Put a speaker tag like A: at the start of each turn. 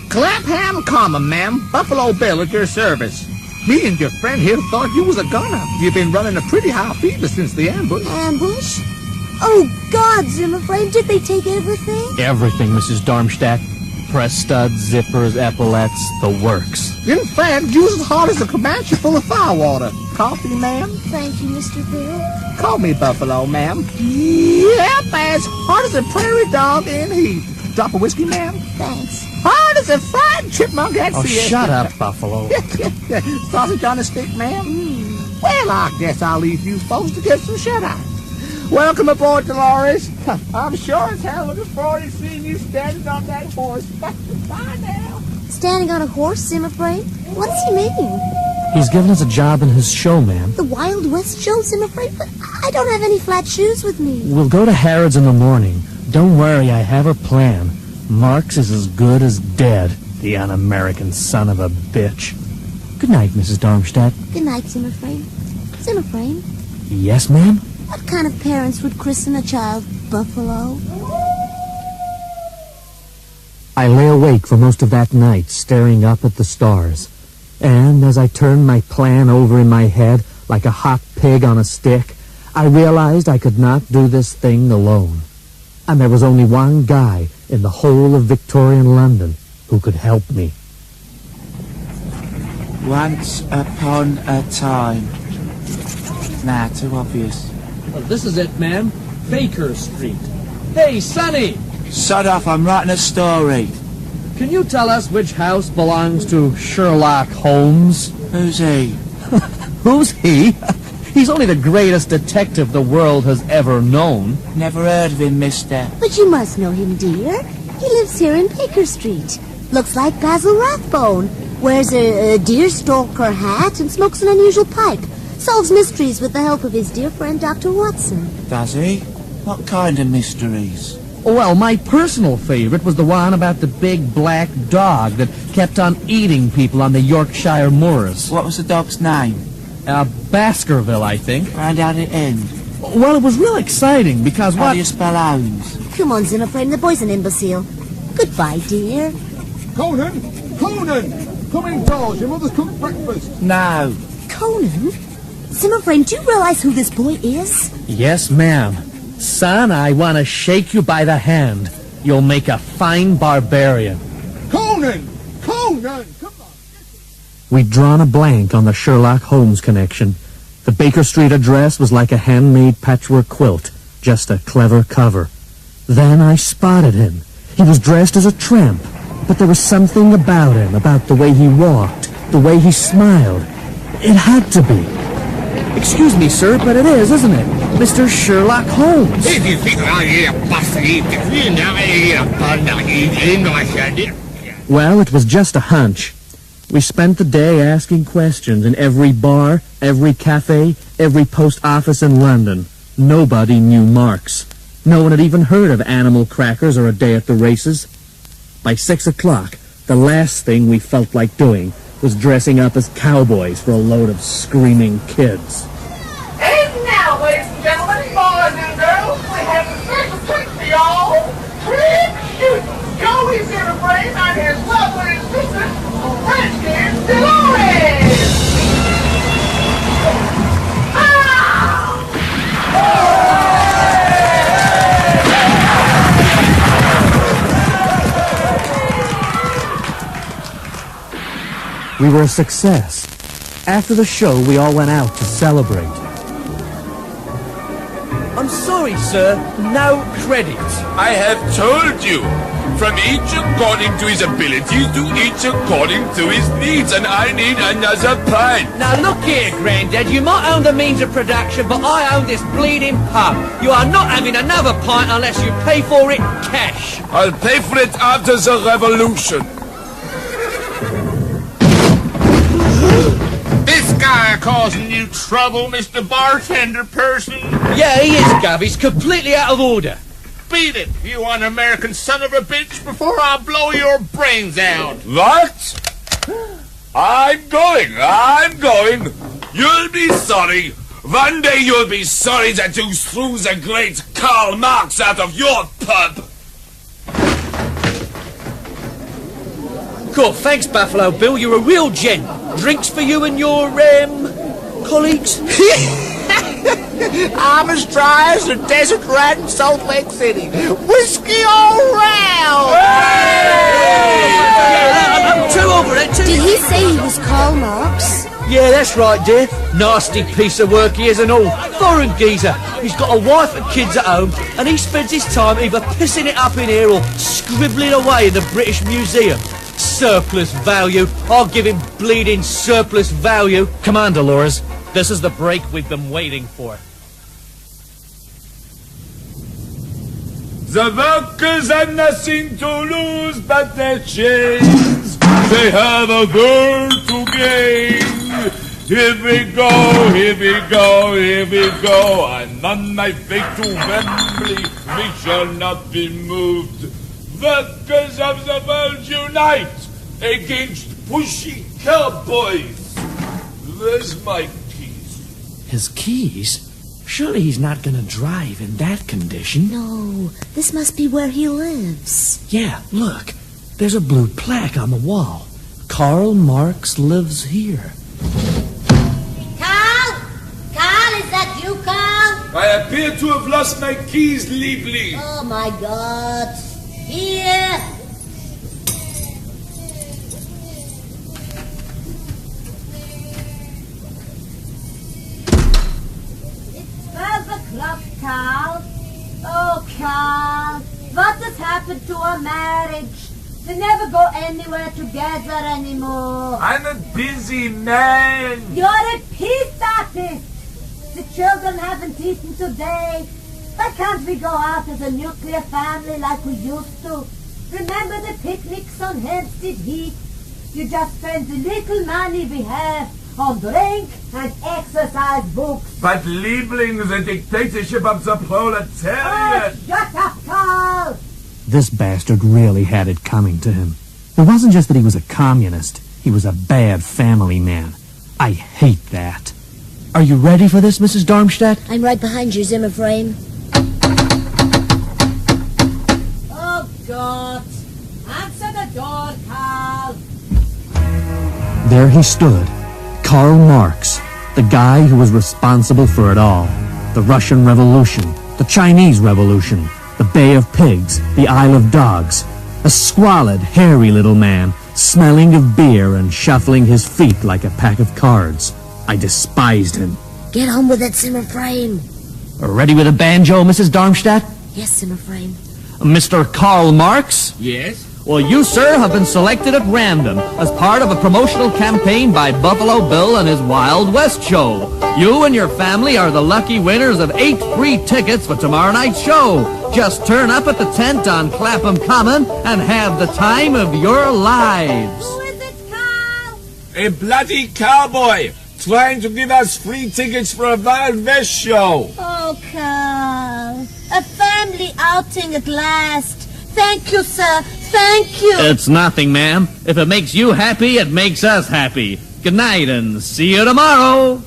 A: Clapham Common, ma'am. Buffalo Bill at your service. Me and your friend here thought you was a gunner. You've been running a pretty high fever since the ambush.
B: Ambush? Oh, God, Zimmerframe, did they take everything?
C: Everything, Mrs. Darmstadt. Press studs, zippers, epaulets, the works.
A: In fact, you was as hard as a Comanche full of firewater. Coffee, ma'am?
B: Thank you, Mr. Bill.
A: Call me Buffalo, ma'am. Yep, as hard as a prairie dog in heat. Drop of whiskey, ma'am?
B: Thanks.
A: Hard as a fried chipmunk at
C: Oh,
A: siesta.
C: shut up, Buffalo.
A: Sausage on a stick, ma'am? Well, I guess I'll leave you folks to get some shut-eye. Welcome aboard, Dolores. I'm sure as hell looking forward to seeing you standing on that horse. Bye now.
B: Standing on a horse, Zimmerframe? What does he mean?
C: He's given us a job in his show, ma'am.
B: The Wild West show, Zimmerframe? But I don't have any flat shoes with me.
C: We'll go to Harrods in the morning. Don't worry, I have a plan. Marx is as good as dead, the un-American son of a bitch. Good night, Mrs. Darmstadt.
B: Good night, Zimmerframe. Zimmerframe,
C: Yes, ma'am?
B: what kind of parents would christen a child Buffalo?
C: I lay awake for most of that night, staring up at the stars. And as I turned my plan over in my head like a hot pig on a stick, I realized I could not do this thing alone. And there was only one guy in the whole of Victorian London who could help me.
D: Once upon a time. Nah, too obvious.
E: Well, this is it, ma'am. Baker Street. Hey, Sonny!
D: Sod off, I'm writing a story.
E: Can you tell us which house belongs to Sherlock Holmes?
D: Who's he?
E: Who's he? He's only the greatest detective the world has ever known.
D: Never heard of him, mister.
B: But you must know him, dear. He lives here in Baker Street. Looks like Basil Rathbone. Wears a deerstalker hat and smokes an unusual pipe. Solves mysteries with the help of his dear friend Dr. Watson.
D: Does he? What kind of mysteries?
E: Well, my personal favorite was the one about the big black dog that kept on eating people on the Yorkshire moors.
D: What was the dog's name?
E: Baskerville, I think.
D: And how did it end?
E: Well, it was real exciting because
D: How do you spell Holmes?
B: Come on, Zimmerframe, the boy's an imbecile. Goodbye, dear.
A: Conan! Conan! Come indoors, your mother's cooked breakfast.
D: No.
B: Conan? Zimmerframe, do you realize who this boy is?
E: Yes, ma'am. Son, I want to shake you by the hand. You'll make a fine barbarian.
A: Conan! Conan! Come on!
C: We'd drawn a blank on the Sherlock Holmes connection. The Baker Street address was like a handmade patchwork quilt, just a clever cover. Then I spotted him. He was dressed as a tramp, but there was something about him, about the way he walked, the way he smiled. It had to be.
E: Excuse me, sir, but it is, isn't it? Mr. Sherlock Holmes.
A: If you think I hear fussy, you know, English,
C: Well, it was just a hunch. We spent the day asking questions in every bar, every cafe, every post office in London. Nobody knew Marx. No one had even heard of animal crackers or a day at the races. By 6 o'clock, the last thing we felt like doing was dressing up as cowboys for a load of screaming kids.
A: And now, ladies and gentlemen, boys and girls, we have a special treat for y'all. Trick shooting. Joey's here to bring on his lovely sister, Redskins Dolores.
C: We were a success. After the show, we all went out to celebrate.
E: I'm sorry, sir. No credit.
F: I have told you. From each according to his abilities to each according to his needs, and I need another pint.
G: Now look here, Grandad, you might own the means of production, but I own this bleeding pub. You are not having another pint unless you pay for it cash.
F: I'll pay for it after the revolution.
A: This guy causing you trouble, Mr. Bartender person?
G: Yeah, he is, Gov. He's completely out of order.
A: Beat it, you un-American son of a bitch, before I blow your brains out.
F: What? I'm going. You'll be sorry. One day you'll be sorry that you threw the great Karl Marx out of your pub.
G: Cool, thanks, Buffalo Bill. You're a real gent. Drinks for you and your, colleagues?
A: I'm as dry as a desert rat in Salt Lake City. Whiskey all round!
G: Two over there, two.
B: Did he say he was Karl Marx?
G: Yeah, that's right, dear. Nasty piece of work he is and all. Foreign geezer. He's got a wife and kids at home, and he spends his time either pissing it up in here or scribbling away in the British Museum. Surplus value. I'll give him bleeding surplus value.
E: Come on, Dolores. This is the break we've been waiting for.
F: The workers have nothing to lose but their chains. They have a world to gain. Here we go, here we go, here we go. And on my way to Wembley, we shall not be moved. Workers of the world unite against pushy cowboys. Where's my keys?
E: His keys? Surely he's not gonna drive in that condition.
B: No, this must be where he lives.
E: Yeah, look. There's a blue plaque on the wall. Karl Marx lives here.
B: Karl? Karl, is that you, Karl?
F: I appear to have lost my keys, Liebling.
B: Oh, my God. Here.
H: It's 12 o'clock, Karl. Oh, Karl, what has happened to our marriage? They never go anywhere together anymore.
F: I'm a busy man.
H: You're a peace artist. The children haven't eaten today. Why can't we go out as a nuclear family like we used to? Remember the picnics on Hampstead Heath? You just spend the little money we have on drink and exercise books.
F: But Liebling, the dictatorship of the proletariat.
H: Oh, shut up, Karl!
C: This bastard really had it coming to him. It wasn't just that he was a communist. He was a bad family man. I hate that. Are you ready for this, Mrs. Darmstadt?
B: I'm right behind you, Zimmer frame.
H: Oh, God. Answer the door, Karl.
C: There he stood, Karl Marx, the guy who was responsible for it all. The Russian Revolution, the Chinese Revolution, the Bay of Pigs, the Isle of Dogs. A squalid, hairy little man, smelling of beer and shuffling his feet like a pack of cards. I despised him.
B: Get on with it, Zimmer frame.
E: Ready with a banjo, Mrs. Darmstadt?
B: Yes, Zimmer frame.
E: Mr. Karl Marx?
G: Yes?
E: Well, you, sir, have been selected at random as part of a promotional campaign by Buffalo Bill and his Wild West show. You and your family are the lucky winners of 8 free tickets for tomorrow night's show. Just turn up at the tent on Clapham Common and have the time of your lives.
H: Who is it, Karl?
F: A bloody cowboy trying to give us free tickets for a Wild West show.
H: Oh, Karl. A family outing at last. Thank you, sir. Thank you.
E: It's nothing, ma'am. If it makes you happy, it makes us happy. Good night and see you tomorrow.